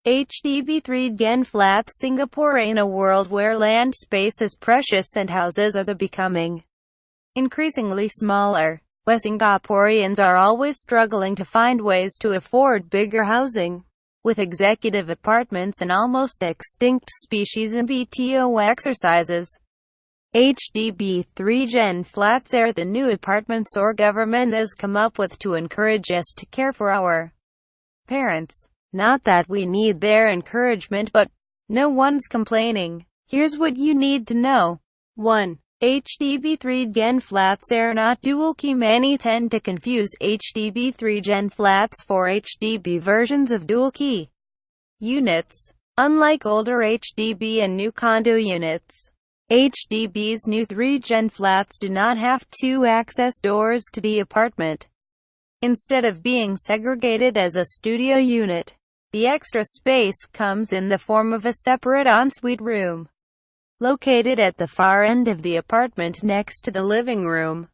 HDB 3Gen flats. Singapore in a world where land space is precious and houses are becoming increasingly smaller. weSingaporeans are always struggling to find ways to afford bigger housing, with executive apartments an almost extinct species in BTO exercises. HDB 3Gen flats are the new apartmentsour government has come up with to encourage us to care for our parents. Not that we need their encouragement, but no one's complaining. Here's what you need to know. 1. HDB 3Gen flats are not dual key. Many tend to confuse HDB 3Gen flats for HDB versions of dual key units. Unlike older HDB and new condo units, HDB's new 3Gen flats do not have two access doors to the apartment. Instead of being segregated as a studio unit, the extra space comes in the form of a separate ensuite room, located at the far end of the apartment next to the living room.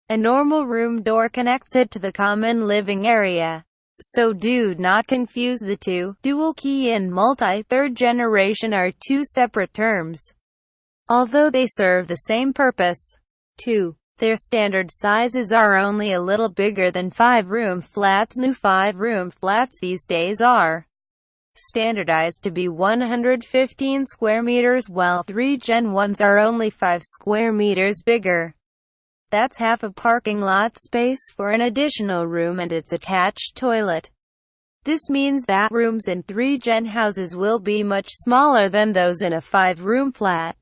A normal room door connects it to the common living area. So do not confuse the two. Dual key and multi-third generation are two separate terms, although they serve the same purpose. 2. Their standard sizes are only a little bigger than 5-room flats. New 5-room flats these days are standardized to be 115 square meters, while 3Gen ones are only 5 square meters bigger. That's half a parking lot space for an additional room and its attached toilet. This means that rooms in 3Gen houses will be much smaller than those in a 5-room flat.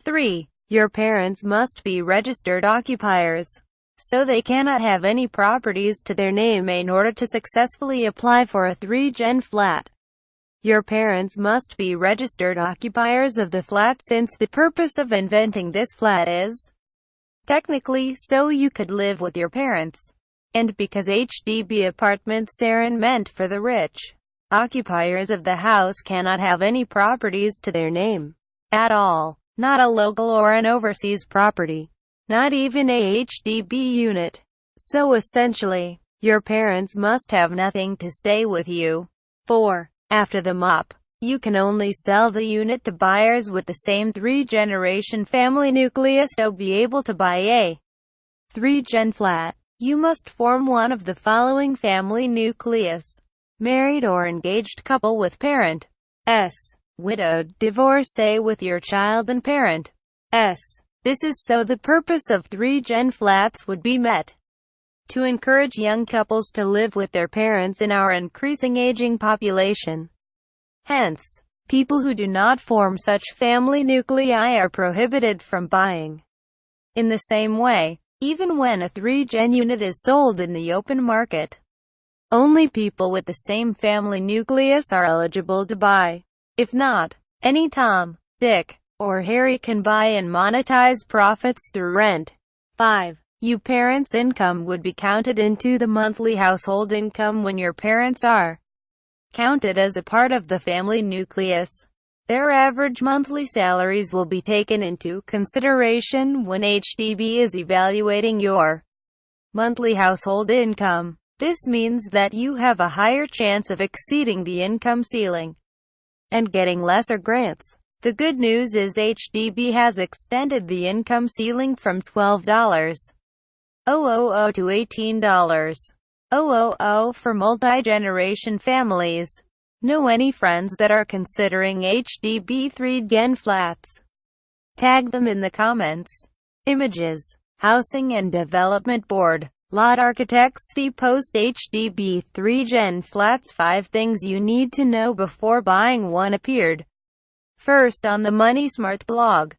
3. Your parents must be registered occupiers, so they cannot have any properties to their name in order to successfully apply for a 3Gen flat. Your parents must be registered occupiers of the flat, since the purpose of inventing this flat is technically so you could live with your parents, and because HDB apartments aren't meant for the rich. Occupiers of the house cannot have any properties to their name at all. Not a local or an overseas property. Not even a HDB unit. So essentially, your parents must have nothing to stay with you. 4. After the MOP, you can only sell the unit to buyers with the same 3-generation family nucleus. To be able to buy a 3Gen flat, you must form one of the following family nucleus: married or engaged couple with parent S, widowed, divorcee with your child and parent S. This is so the purpose of 3Gen flats would be met: to encourage young couples to live with their parents in our increasing aging population. Hence, people who do not form such family nuclei are prohibited from buying. In the same way, even when a 3Gen unit is sold in the open market, only people with the same family nucleus are eligible to buy. If not, any Tom, Dick, or Harry can buy and monetize profits through rent. 5. Your parents' income would be counted into the monthly household income when your parents are counted as a part of the family nucleus. Their average monthly salaries will be taken into consideration when HDB is evaluating your monthly household income. This means that you have a higher chance of exceeding the income ceiling and getting lesser grants. The good news is HDB has extended the income ceiling from $12,000 to $18,000 for multi-generation families. Know any friends that are considering HDB 3Gen flats? Tag them in the comments. Images: Housing and Development Board. Lot Architects. The post HDB 3Gen flats 5 things you need to know before buying one appeared first on the Money Smart blog.